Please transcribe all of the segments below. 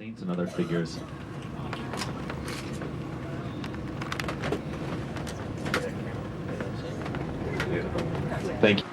saints and other figures. Thank you.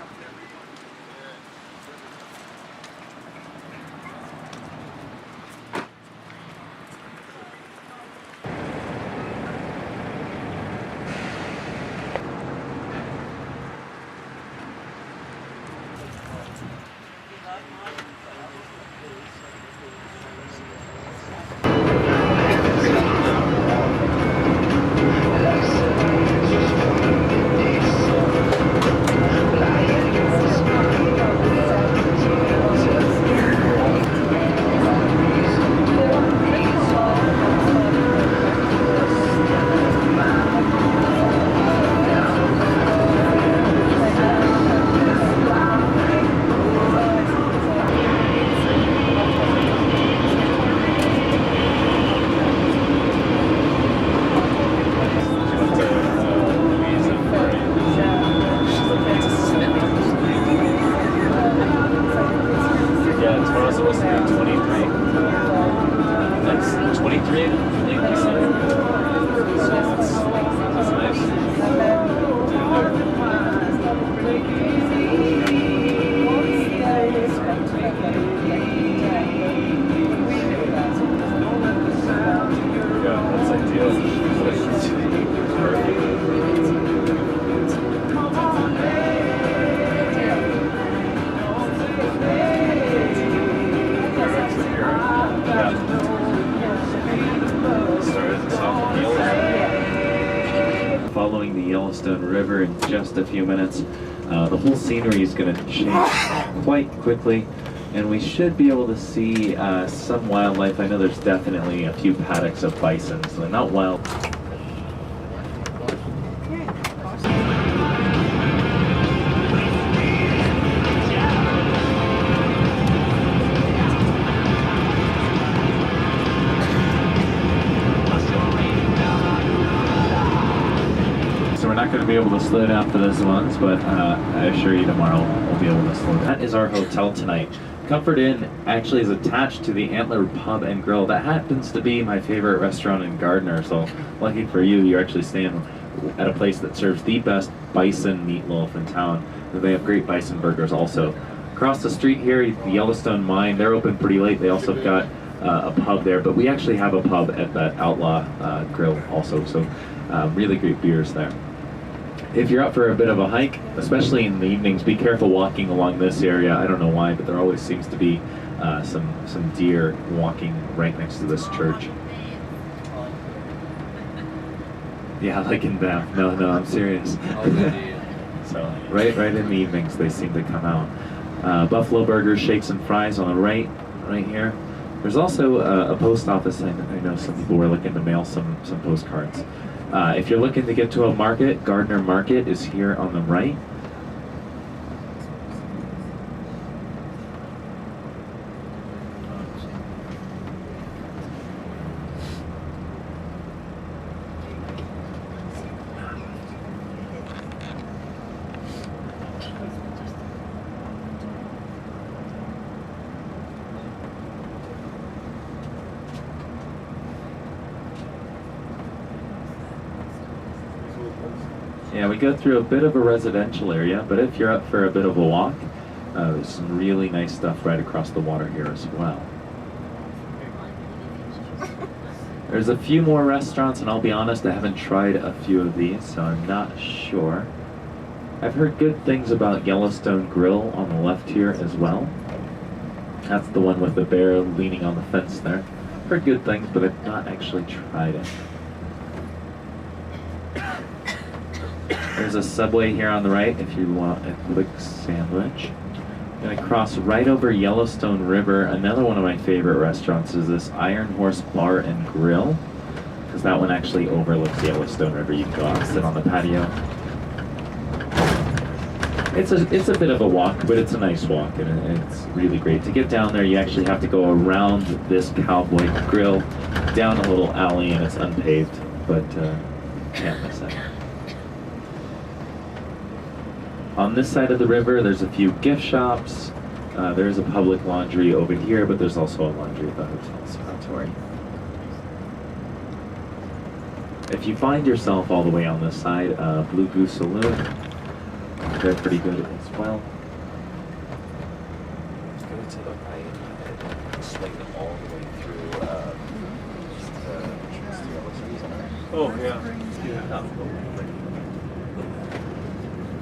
Following the Yellowstone River in just a few minutes. The whole scenery is going to change quite quickly, and we should be able to see some wildlife. I know there's definitely a few paddocks of bison, so they're not wild. We're not going to be able to slow down for this once, but I assure you tomorrow we'll be able to slow down. That is our hotel tonight. Comfort Inn actually is attached to the Antler Pub and Grill. That happens to be my favorite restaurant in Gardner, so lucky for you, you're actually staying at a place that serves the best bison meatloaf in town. They have great bison burgers also. Across the street here, the Yellowstone Mine, they're open pretty late. They also have got a pub there, but we actually have a pub at that Outlaw Grill also, so really great beers there. If you're up for a bit of a hike, especially in the evenings, be careful walking along this area. I don't know why, but there always seems to be some deer walking right next to this church. Yeah, like in Banff. No, I'm serious. So right in the evenings they seem to come out. Buffalo burgers, shakes and fries on the right here. There's also a post office. I know some people were looking to mail some postcards. If you're looking to get to a market, Gardner Market is here on the right. Yeah, we go through a bit of a residential area, but if you're up for a bit of a walk, there's some really nice stuff right across the water here as well. There's a few more restaurants, and I'll be honest, I haven't tried a few of these, so I'm not sure. I've heard good things about Yellowstone Grill on the left here as well. That's the one with the bear leaning on the fence there. Heard good things, but I've not actually tried it. There's a Subway here on the right if you want a quick sandwich. I'm going to cross right over Yellowstone River. Another one of my favorite restaurants is this Iron Horse Bar and Grill, because that one actually overlooks Yellowstone River. You can go out and sit on the patio. It's a bit of a walk, but it's a nice walk, and it's really great. To get down there, you actually have to go around this Cowboy Grill, down a little alley, and it's unpaved, but can't miss it. On this side of the river, there's a few gift shops, There is a public laundry over here, but there's also a laundry at the hotel, so not to worry. If you find yourself all the way on this side, Blue Goose Saloon, they're pretty good as well. Go to the right and swing all the way through just the Yellowstone Center. Oh, yeah.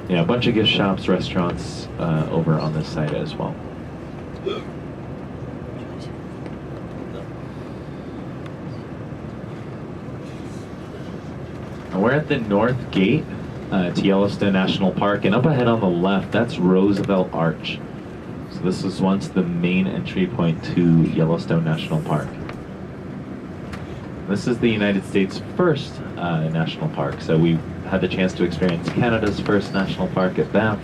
Yeah, a bunch of gift shops, restaurants over on this side as well. And we're at the north gate to Yellowstone National Park, and up ahead on the left, that's Roosevelt Arch. So this was once the main entry point to Yellowstone National Park. This is the United States' first national park, so we had the chance to experience Canada's first national park at Banff,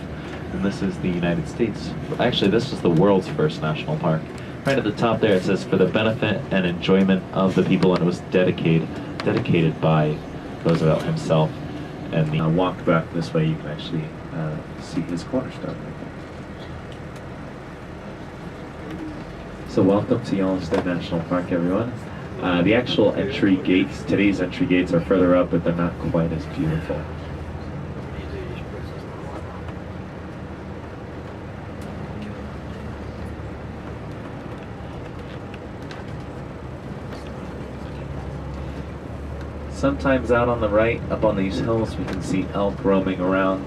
and this is the United States. Actually, this is the world's first national park. Right at the top there, it says, for the benefit and enjoyment of the people, and it was dedicated by Roosevelt himself. And the walk back this way, you can actually see his cornerstone right there. So welcome to Yellowstone National Park, everyone. The actual entry gates, today's entry gates are further up, but they're not quite as beautiful. Sometimes out on the right, up on these hills, we can see elk roaming around.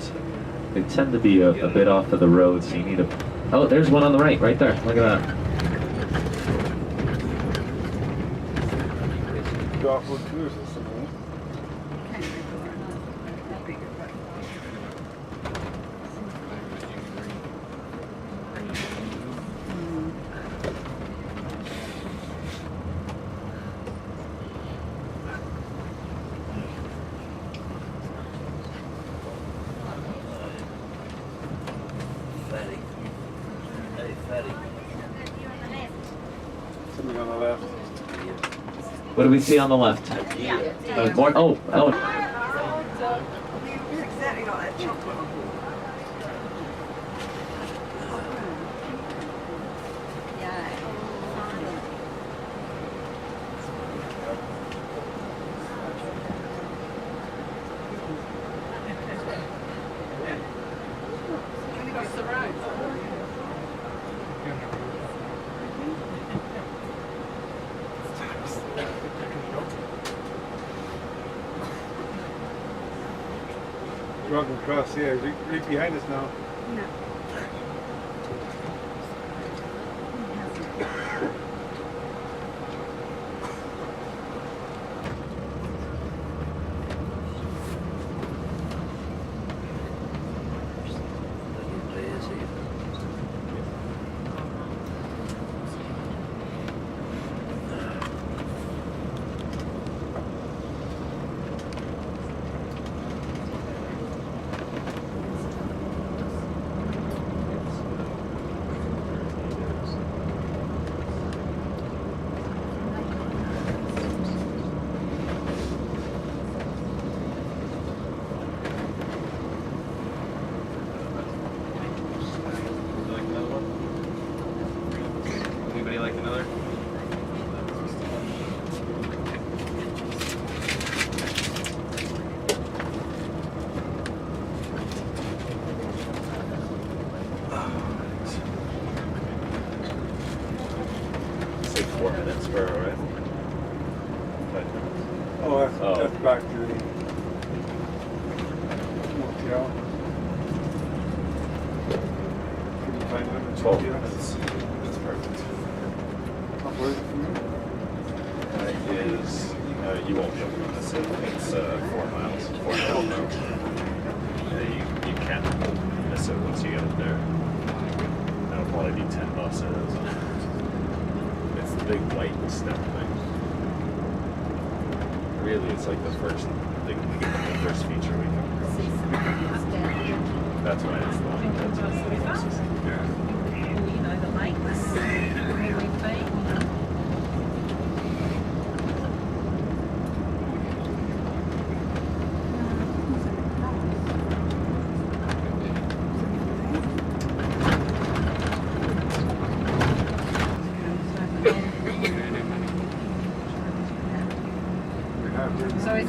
They tend to be a bit off of the road, so you need to... Oh, there's one on the right, right there. Look at that. Off-road tours or something. Something on the left. What do we see on the left? More? Oh. You're exactly like that chocolate. Walking across, yeah, right behind us now. No. That's back to the motel. Can you find them in 12 motel? minutes. That's perfect. How far is it from here? You won't be able to miss it. It's 4 miles, 4.5 miles. You can't miss it once you get up there. That'll probably be 10 buses. It's the big white step thing. Really, it's like the first thing, the first feature we come across. That's why it's the closest. You know, the lakes, where we've been.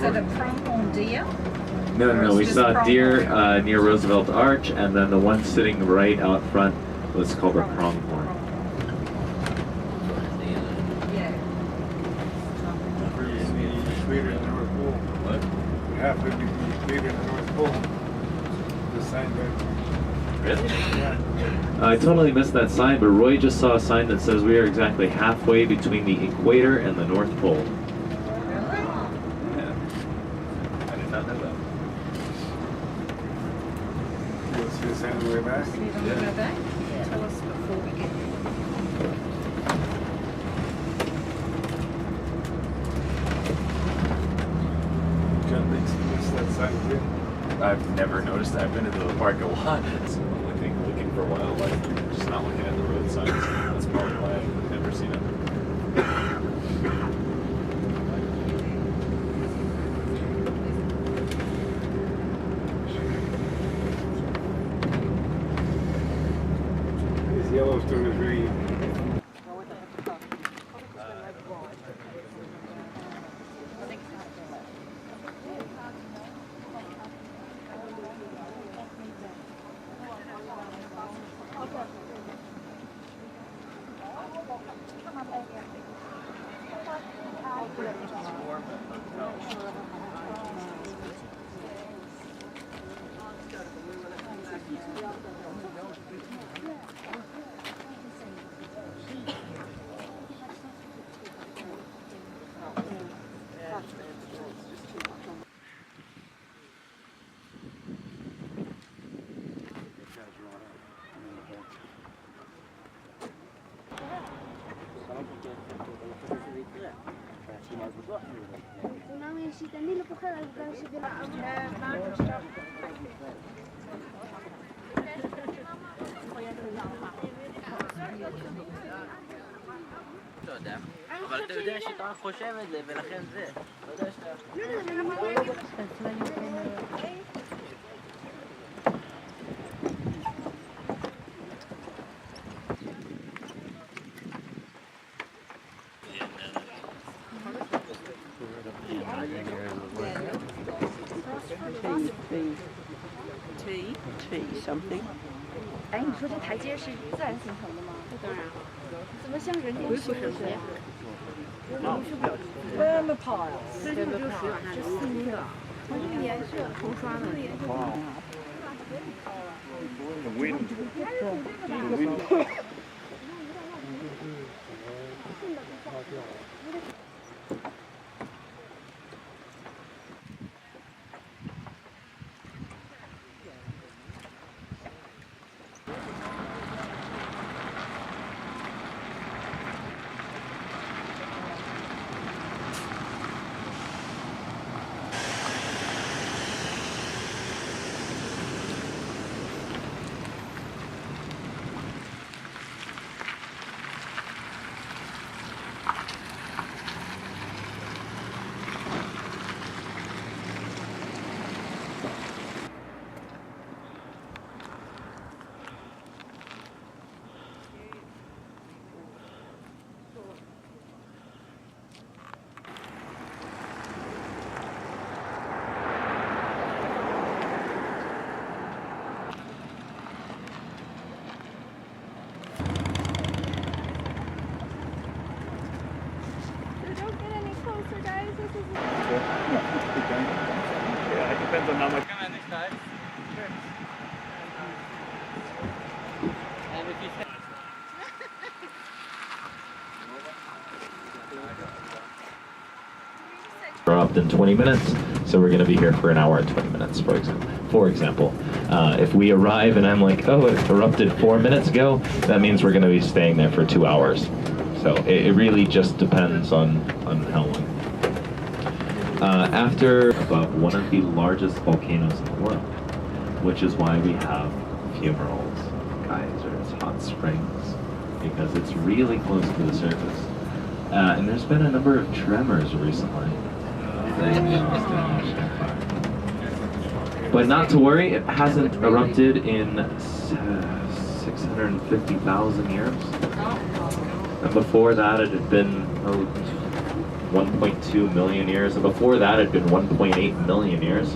it a pronghorn deer? No, we Just saw deer pronghorn. near Roosevelt Arch, and then the one sitting right out front was called a pronghorn. Yeah. Sweeter in the North Pole. What? You have to be sweeter in the North Pole. The sign right. Really? Yeah. I totally missed that sign, but Roy just saw a sign that says we are exactly halfway between the equator and the North Pole. Really? Yeah. I did not know that. You'll see the sign on the way back. See it on the way back? Tell us before we get there. John Leaks missed that sign too. I've never noticed that. I've been into the park a lot, so I think looking for wildlife, just not looking at the road signs. That's probably why I've never seen it. This Yellowstone is really. לא יודע, אבל אתה יודע שאתה חושב את זה ולכן זה, אתה יודע שאתה... Tea something. 哎，你说这台阶是自然形成的吗？当然。怎么像人体形成的呀？Burma pile. 这就是水往下流，是那个，它这个颜色头刷的。Yeah, it depends on how much. Come on next time. Sure. And if you Erupt in 20 minutes, so we're going to be here for an hour and 20 minutes, for example. If we arrive and I'm like, oh, it erupted 4 minutes ago, that means we're going to be staying there for 2 hours. So it really just depends on how long. After above one of the largest volcanoes in the world, which is why we have fumaroles, geysers, hot springs, because it's really close to the surface. And there's been a number of tremors recently. But not to worry, it hasn't erupted in 650,000 years. And before that, it had been 1.2 million years, and before that had been 1.8 million years.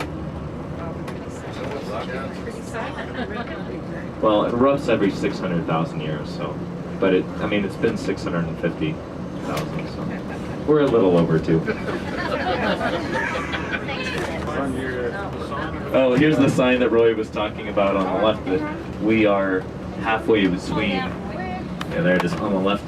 Well, it erupts every 600,000 years, so, but it's been 650,000, so we're a little over too. Oh, here's the sign that Roy was talking about on the left, that we are halfway between, yeah, there it is on the left.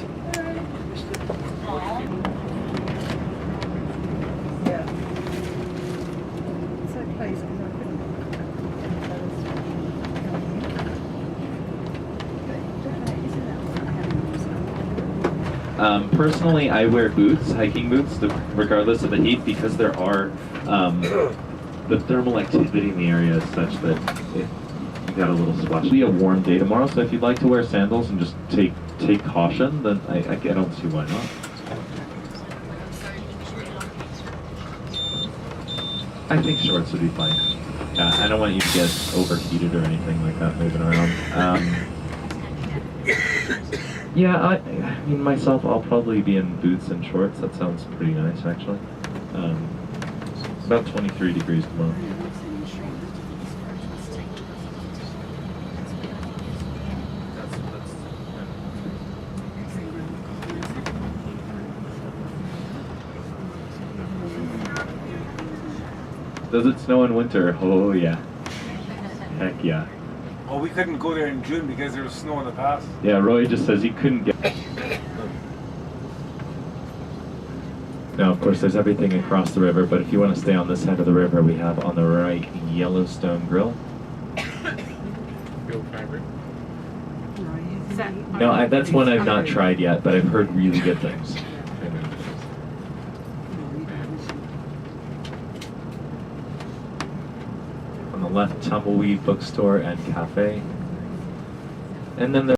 Personally, I wear boots, hiking boots, regardless of the heat, because there are the thermal activity in the area is such that you got a little splash. It'll be a warm day tomorrow, so if you'd like to wear sandals and just take caution, then I don't see why not. I think shorts would be fine. Yeah, I don't want you to get overheated or anything like that moving around. Yeah, I mean, myself, I'll probably be in boots and shorts. That sounds pretty nice, actually. About 23 degrees tomorrow. Does it snow in winter? Oh, yeah. Heck yeah. Oh, we couldn't go there in June because there was snow in the past. Yeah, Roy just says he couldn't get... Now, of course, there's everything across the river, but if you want to stay on this side of the river, we have on the right Yellowstone Grill. No, that's one I've not tried yet, but I've heard really good things. On the left, Tumbleweed Bookstore and Cafe. And then the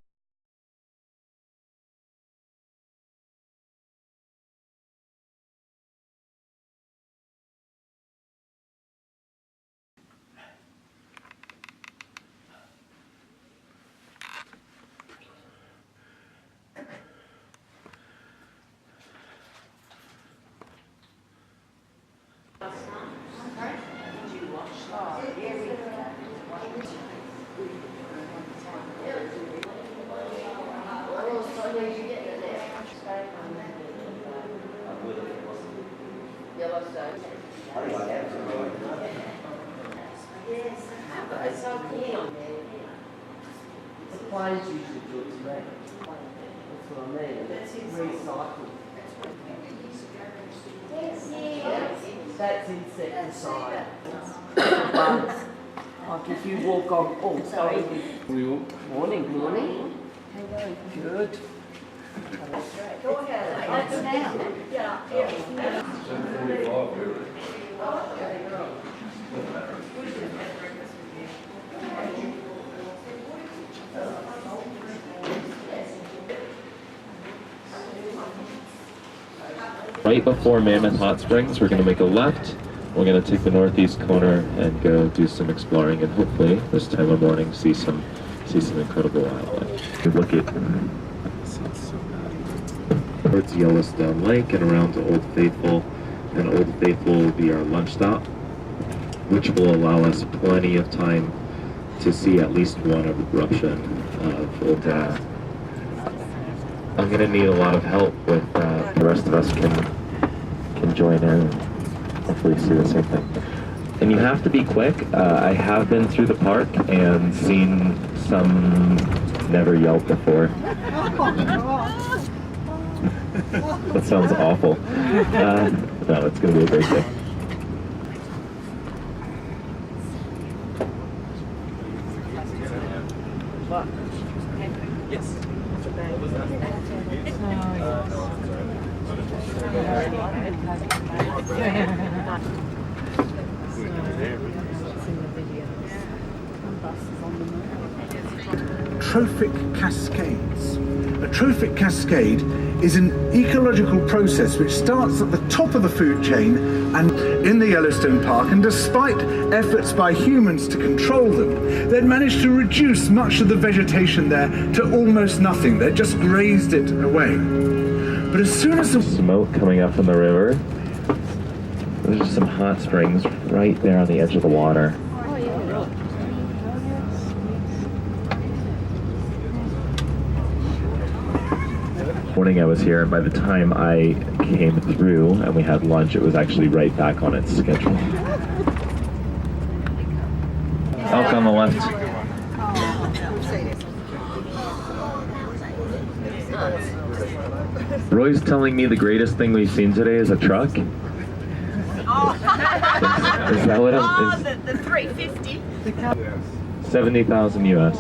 Yellowstone. It's so cute. The planes usually do it to me. That's what I mean. Recycled. That's insecticide. Bugs. Like if you walk on, oh sorry. Morning. Good. Go ahead. That's now. Yeah. right before Mammoth Hot Springs, we're going to make a left. We're going to take the northeast corner and go do some exploring, and hopefully this time of morning see some incredible wildlife. We look at towards Yellowstone Lake and around to Old Faithful, and Old Faithful will be our lunch stop, which will allow us plenty of time to see at least one eruption of Old Dad. I'm going to need a lot of help with the rest of us can join in and hopefully see the same thing. And you have to be quick. I have been through the park and seen some never yelp before. That sounds awful. No, it's going to be a great day. Yes. Trophic cascades. A trophic cascade is an ecological process which starts at the top of the food chain and in the Yellowstone Park, and despite efforts by humans to control them, they'd managed to reduce much of the vegetation there to almost nothing. They just grazed it away. But as soon as the Smoke coming up from the river. There's just some hot springs right there on the edge of the water. Morning I was here, and by the time I came through and we had lunch, it was actually right back on its schedule. Elk on the left. Roy's telling me the greatest thing we've seen today is a truck. Is that what The 350. 70,000 US.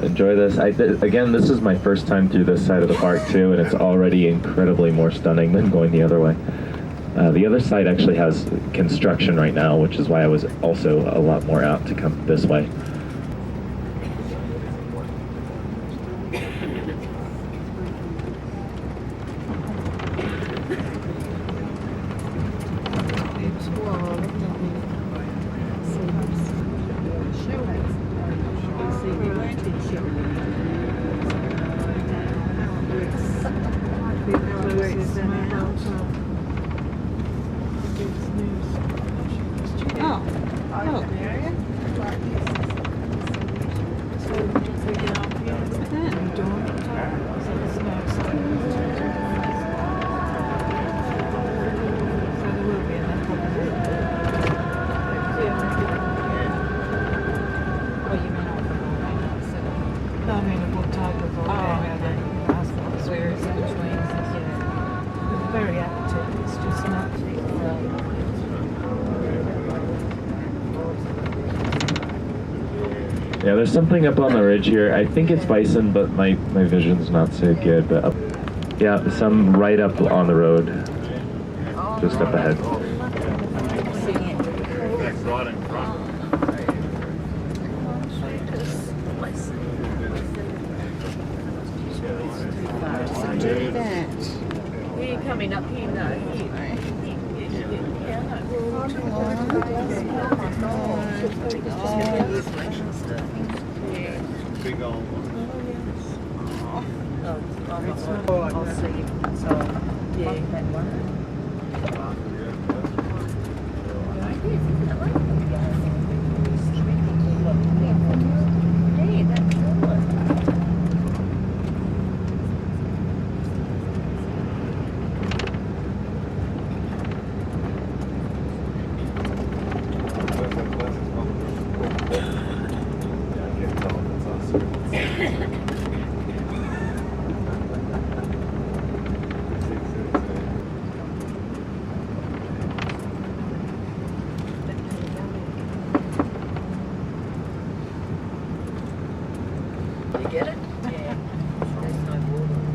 Enjoy this. Again, this is my first time through this side of the park too, and it's already incredibly more stunning than going the other way. The other side actually has construction right now, which is why I was also a lot more apt to come this way. Yeah, there's something up on the ridge here. I think it's bison, but my vision's not so good. But yeah, some right up on the road, just up ahead. We're coming up here now. Big old one. I'll see. So, yeah, that one. You get it? Yeah. There's no water.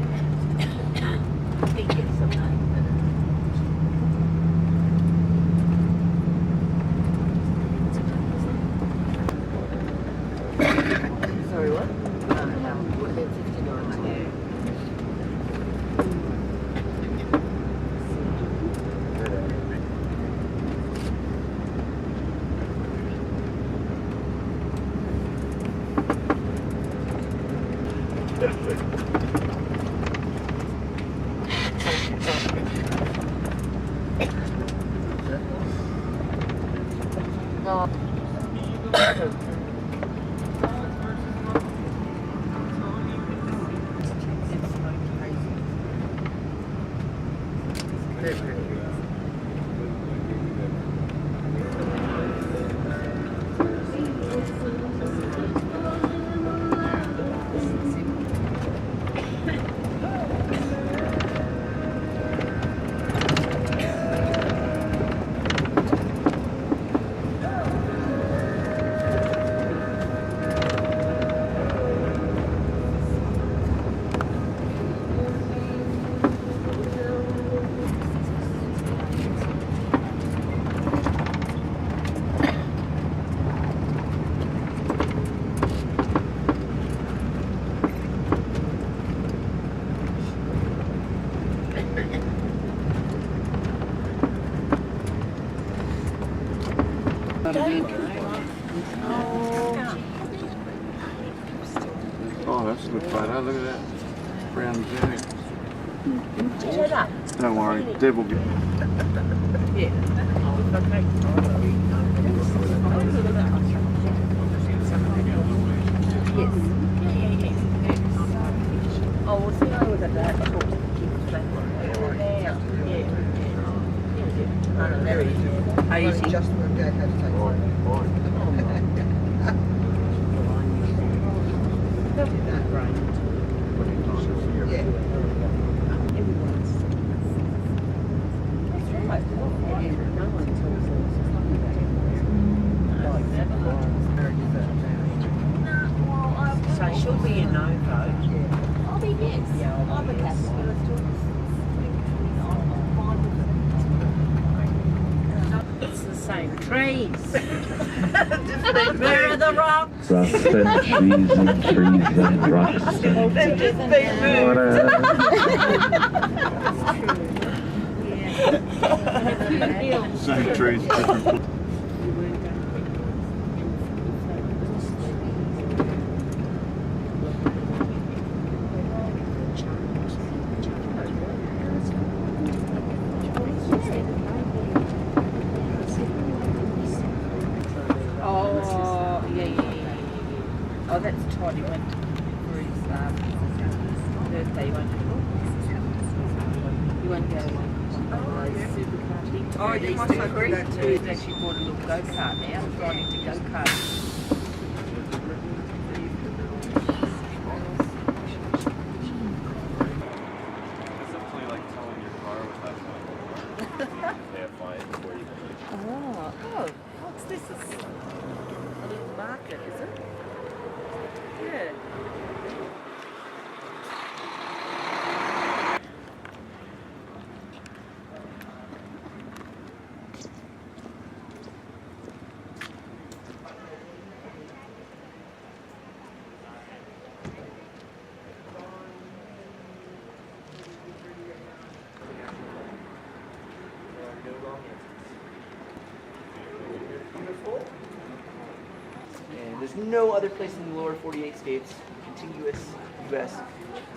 You get something. Sorry, what? No, we're at 59 here. that's a good photo. Look at that. Brown bag. Show that. Don't worry, Deb will get. Yeah. Yes. Oh, we'll see how with that. Very hazy. So she'll be a no vote. I'll be yes. I'll be yes. It's the same trees. Where are the rocks? Rocks and trees and trees and rocks and They've just been moved. Same trees, different. Oh, yeah. Oh, that's Todd. He went for his birthday. He won't go to one. Oh, you must agree. He's actually bought a little go-kart now. He's riding to go-kart. Essentially like towing your car without towing your car. They have fines before you can leave. Oh, what's this? It's a little market, is it? Yeah. And there's no other place in the lower 48 states, contiguous U.S.,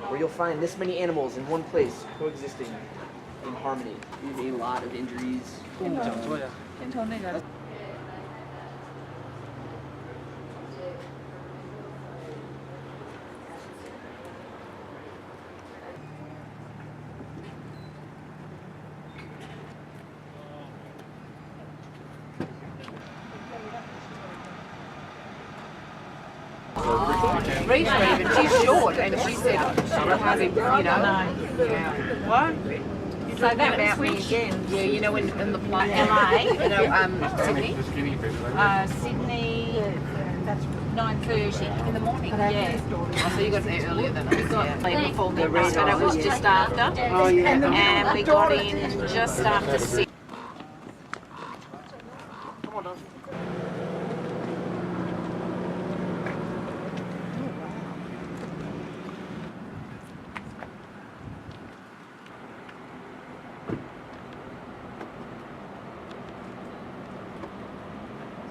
where you'll find this many animals in one place coexisting in harmony. We have a lot of injuries. Reese even, she's short, and she said she hardly, you know. Yeah. What? So that about me again. Yeah, you know, in the plane. LA, you know, Sydney. Sydney. That's 9:30 in the morning. Yeah. Oh, so you got there earlier than us. Yeah. Before the rest, but it was just after. Oh yeah. And we got in just after 6.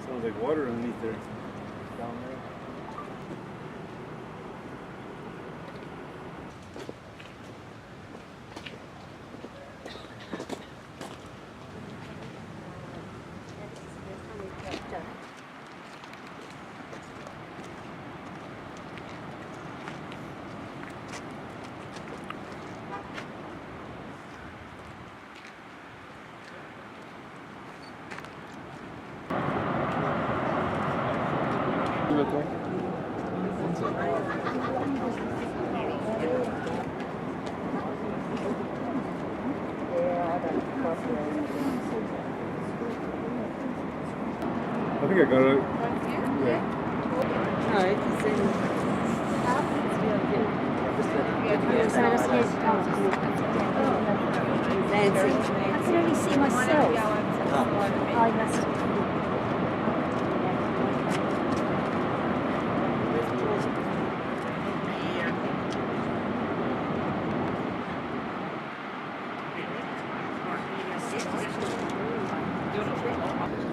Sounds like water underneath there. Down there. I think I got it. Yeah. Nancy. I can only see myself. I must.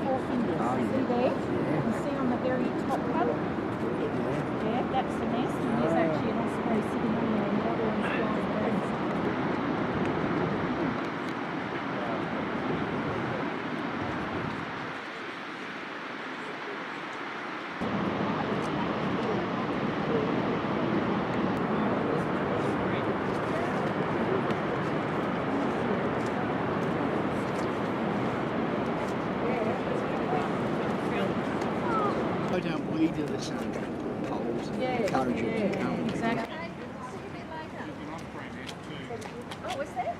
Four fingers. See there? You can see on the very top one. Yeah, that's the nest, and there's actually an osprey sitting on there, and the other one's flying past. Go down weed in the sand poles and encourage them to come. Exactly. Oh, is there?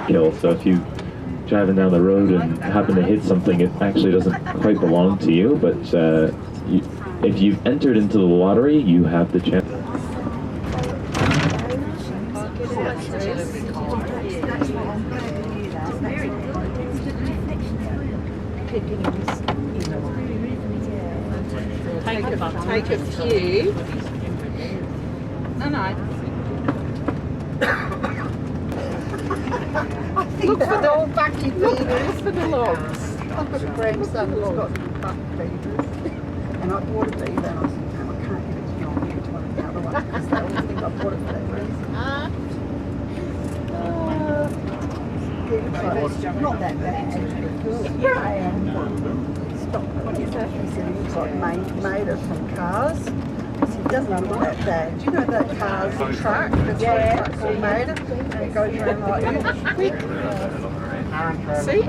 Hill, so if you driving down the road and happen to hit something, it actually doesn't quite belong to you, but if you've entered into the lottery, you have the chance. Take a few. No. Look for the old bucky feeders for the logs. I've got a grandson who's got bucky feeders. And I bought a beaver and I said, no, I can't give it to you, I'll give it to one of the other ones because they always think I bought it for that reason. Not that bad. Stop. What is that? He said he looks like made it from cars. It doesn't look that bad. Do you know that car's a truck? That's what a truck called made it. And it goes around like this. See?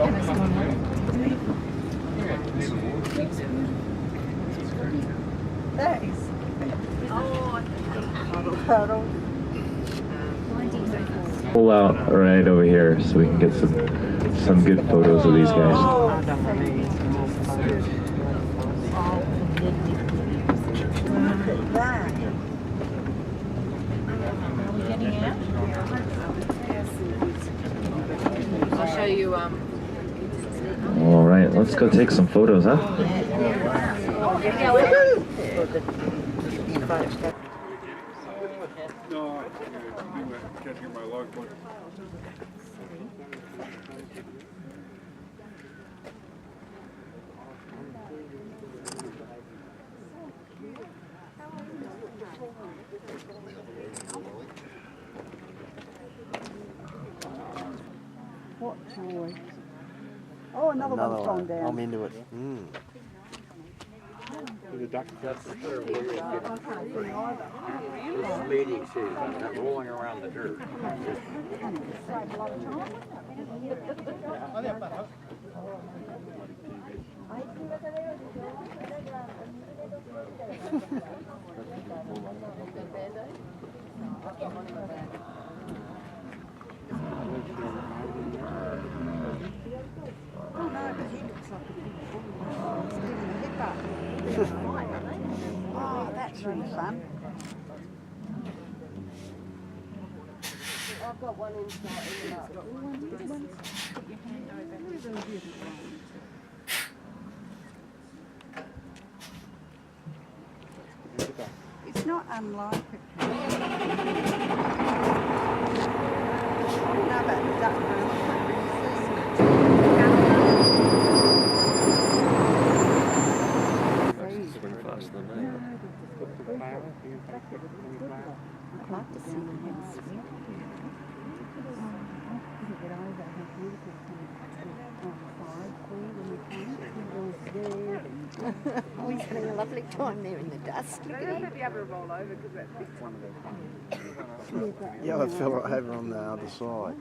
That is. Puddle. Pull out right over here so we can get some good photos of these guys. I'll show you. All right, let's go take some photos, huh? No, you can't hear my logbook. What toy? Oh, another one's gone down. I'm into it. The duck. Leading to that rolling around the dirt. Oh no, but he looks like a big bull. He's giving a hip up. Oh, that's really fun. I've got one inside. It's not unlike it. I don't know about the duck, but I can't really I'd like to see them have a swim. Oh, he's having a lovely time there in the dust. Look at him. Yeah, I fell over on the other side.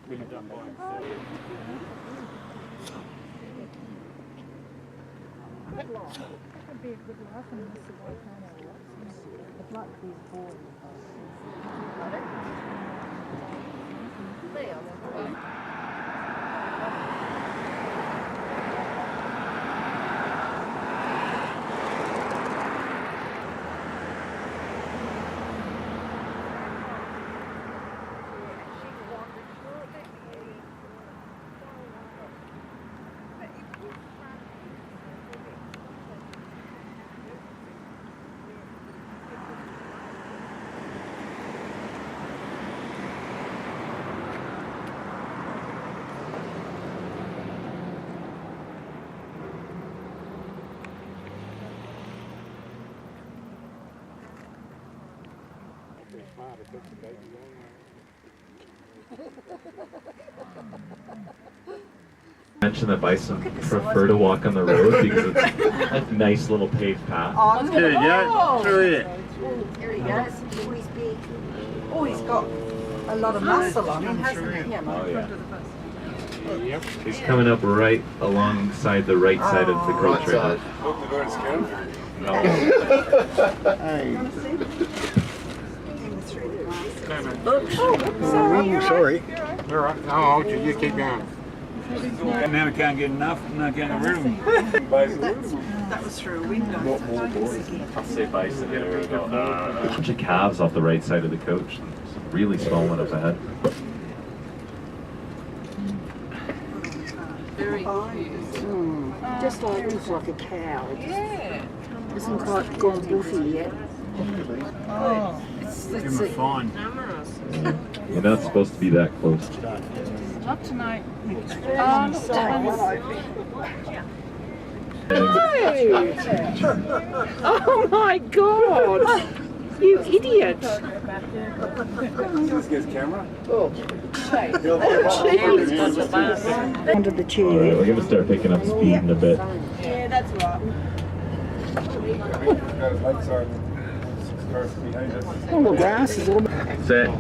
Mention that bison prefer to walk on the road because it's a nice little paved path. Dude, yeah, sure is. Here he goes. He's big. Oh, he's got a lot of muscle on him, hasn't he? Oh yeah. He's coming up right alongside the right side of the coach right now. Open the door to scare him. No. Sorry. All right. Oh, okay, you keep going. And now we can't get enough, and I can't get rid of them. That was through a window. I'll say bison there we go. A bunch of calves off the right side of the coach. Some really small one up ahead. Very cute. Just looks like a cow. Yeah. Isn't quite gone woofy yet. Oh, it's Give him a fine. You're not supposed to be that close. Not tonight. Oh my God! You idiot! Let's get his camera. Under the Alright, chair. we're gonna start picking up speed in a bit. Yeah, that's right. Got his lights on. 6 cars behind us. All the grass is all. So,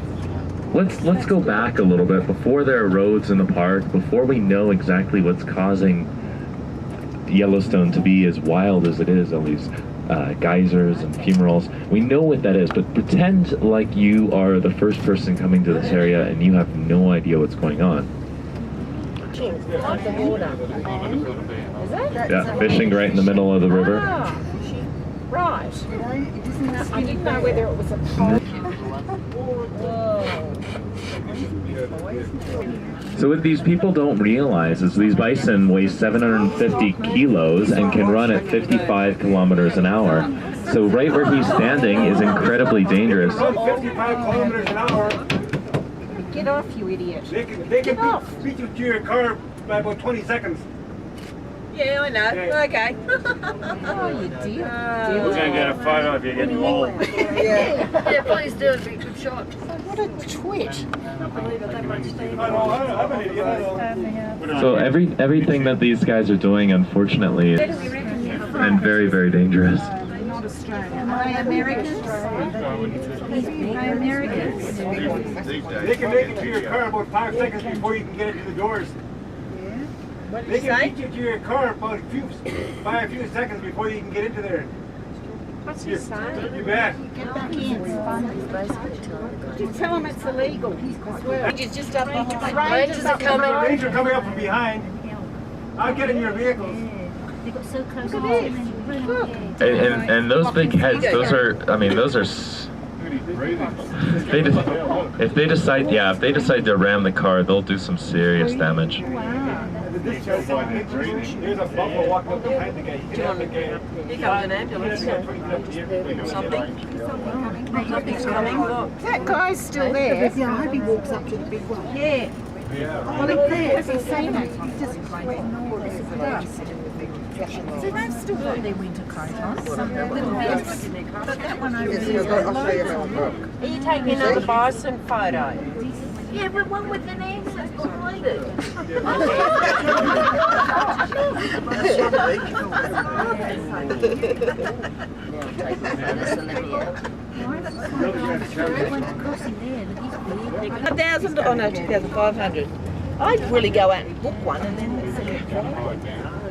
let's go back a little bit before there are roads in the park, before we know exactly what's causing Yellowstone to be as wild as it is, all these geysers and fumaroles. We know what that is, but pretend like you are the first person coming to this area and you have no idea what's going on. Yeah, fishing right in the middle of the river. Right. I didn't know whether it was a pond. So what these people don't realize is these bison weigh 750 kilos and can run at 55 kilometers an hour. So right where he's standing is incredibly dangerous. 55 kilometers an hour. Get off, you idiot. They can beat you to your car by about 20 seconds. Yeah, I know. Okay. Oh, you dear. We're going to get a photo of you getting mauled. Yeah, please do. It'd be a good shot. What a twit. I'm an idiot. So everything that these guys are doing, unfortunately, is and very, very dangerous. Not Australian. Are they Americans? Americans? They can make it to your car about 5 seconds before you can get into the doors. What did They you can say? beat you to your car about by a few seconds before you can get into there. What's he saying? You bet. Get back in. Just tell them it's illegal. Rangers just up behind. Rangers are The Ranger coming up from behind. I'll get in your vehicles. They got so close to And those big heads, those are if they decide to ram the car, they'll do some serious damage. There's a buffalo walking up behind the guy. You can have the guy. Here comes an ambulance. Something's coming. Look. That guy's still there. Yeah, I hope he walks up to the big one. Yeah. Well, he's there. Has he seen it? He's just ignored it. So they've still got their winter coat on. Little bits. But that one over there. Are you taking another bison photo? Yeah, but one with an ambulance behind it. $1,000? Oh no, 2,500. I'd really go out and book one and then.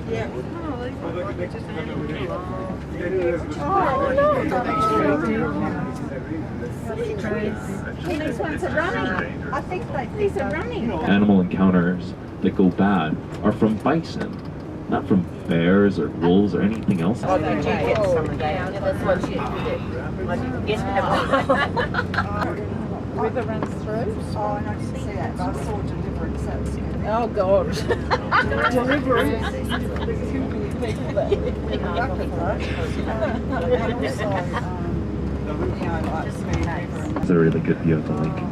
Yeah. These ones are running. I think these are running. Animal encounters that go bad are from bison, not from bears or wolves or anything else. Oh, did you get some of that? Yeah, that's what she did. River runs through? Oh, and I didn't see that, but I saw deliverance. That was good. Oh, God. Deliverance. There's too many people that are lucky, right? And also, like speed over. It's a really good view of the lake.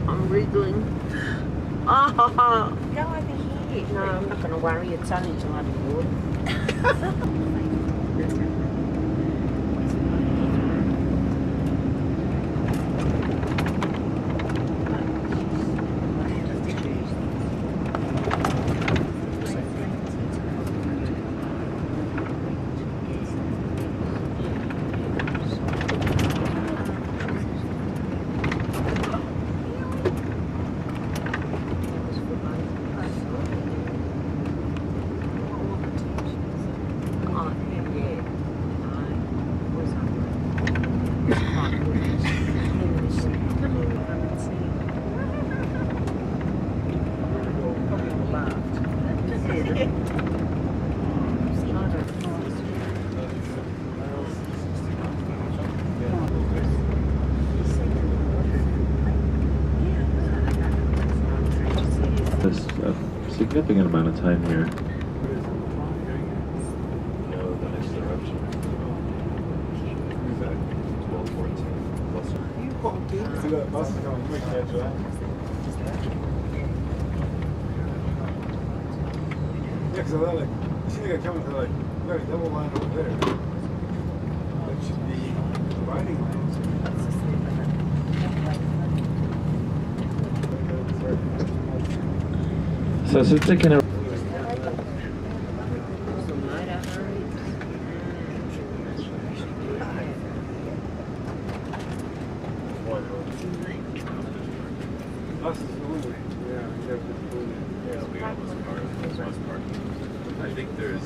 I'm wriggling. Oh! Go over here. No, I'm not going to worry. It's only till I'm bored. There's a significant amount of time here. See that bus is coming quick, Angela. Yeah, because they're like, you see they're coming, they're like, we got a double line over there. That should be dividing lines. So it's taking a Bus is only, yeah, you have to pull it. Yeah, we got this car, this bus parking. I think there's.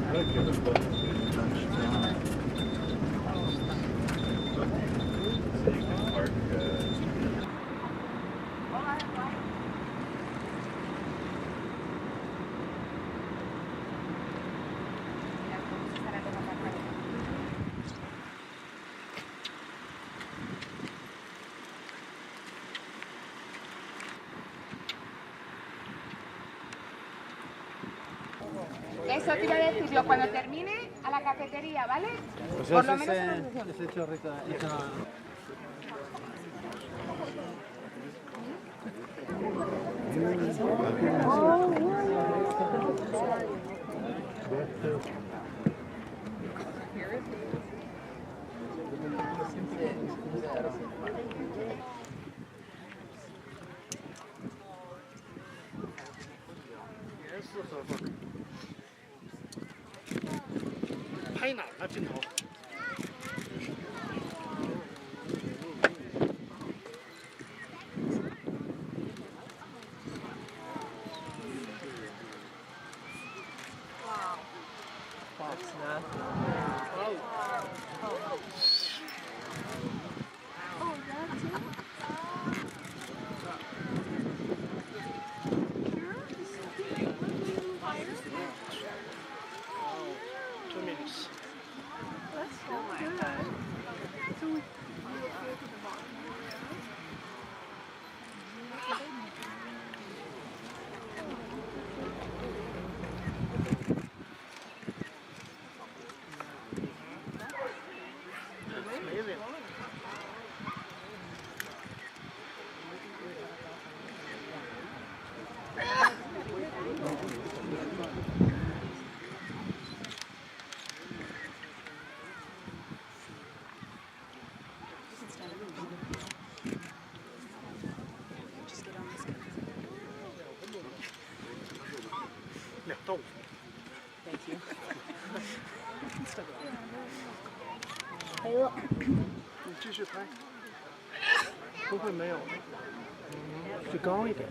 I don't care the bus. Eso te iba a decirlo, cuando termine a la cafetería, ¿vale? Pues Por lo menos una ese chorrito,拍哪个镜头？2 minutes. 赔了。你继续拍，不会没有，就高一点。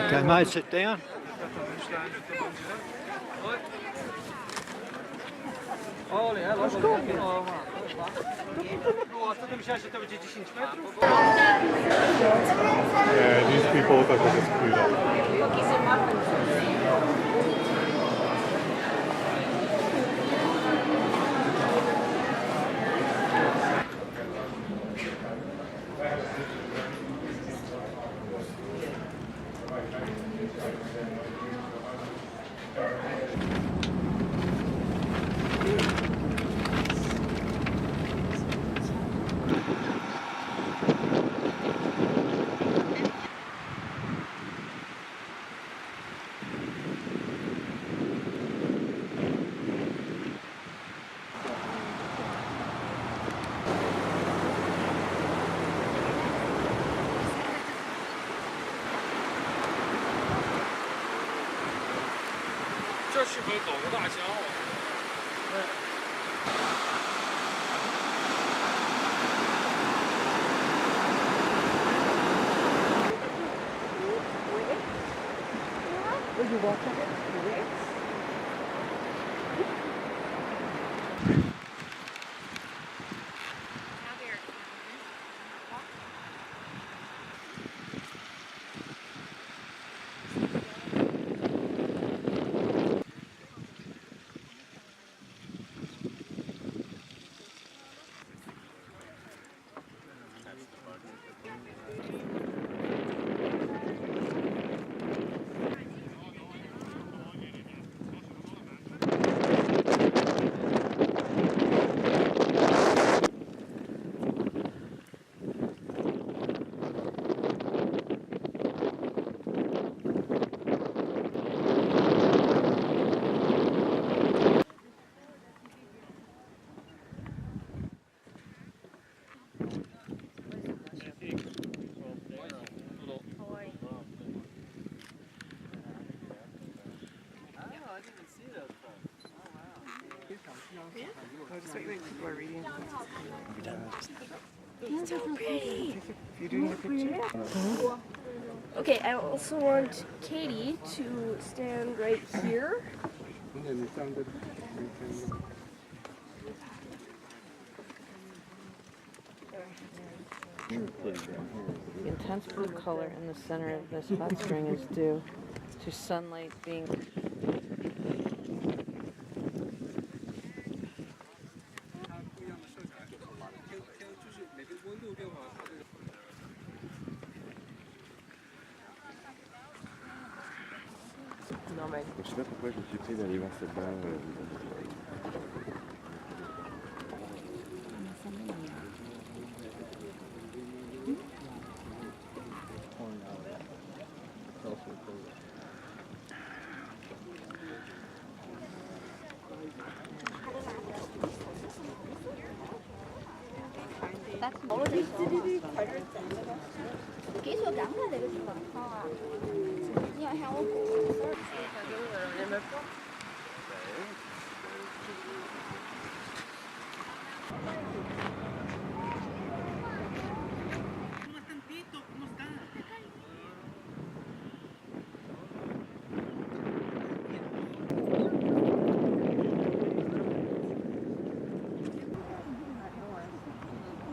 Okay, mate, sit down. Yeah, these people look like they just queued up. Will you walk on it? Correct. It's so pretty. You're doing a picture? Okay, I also want Katie to stand right here. The intense blue color in the center of this hot spring is due to sunlight being Non mais. Je sais pas pourquoi je me suis pris d'aller voir cette barre.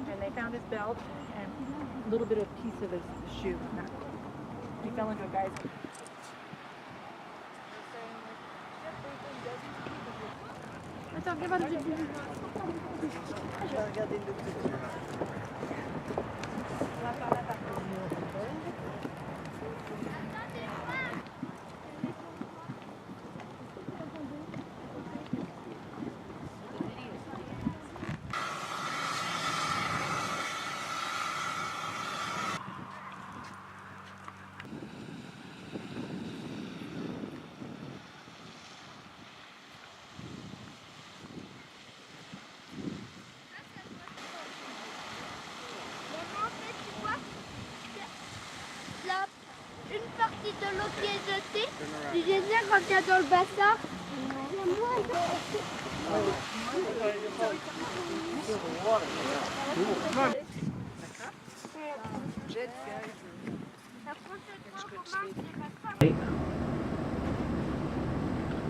And they found his belt and a little bit of piece of his shoe. He fell into a geyser. Attends, viens voir le début. Je vais regarder le début. On va par là, par contre. Maman, en fait, tu vois, une partie de l'eau qui est jetée. Tu les as quand il y a dans le bassin.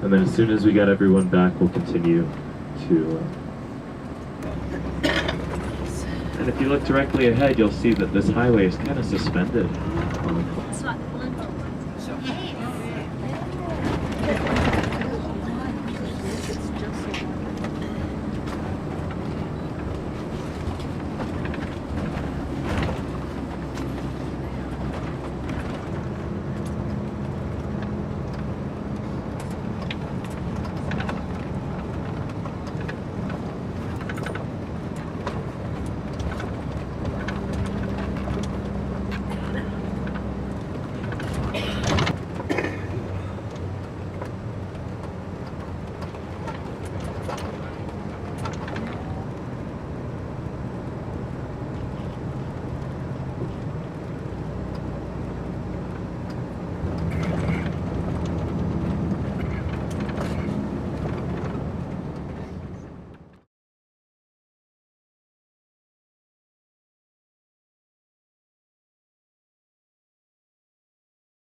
And then as soon as we got everyone back, we'll continue to... And if you look directly ahead, you'll see that this highway is kind of suspended.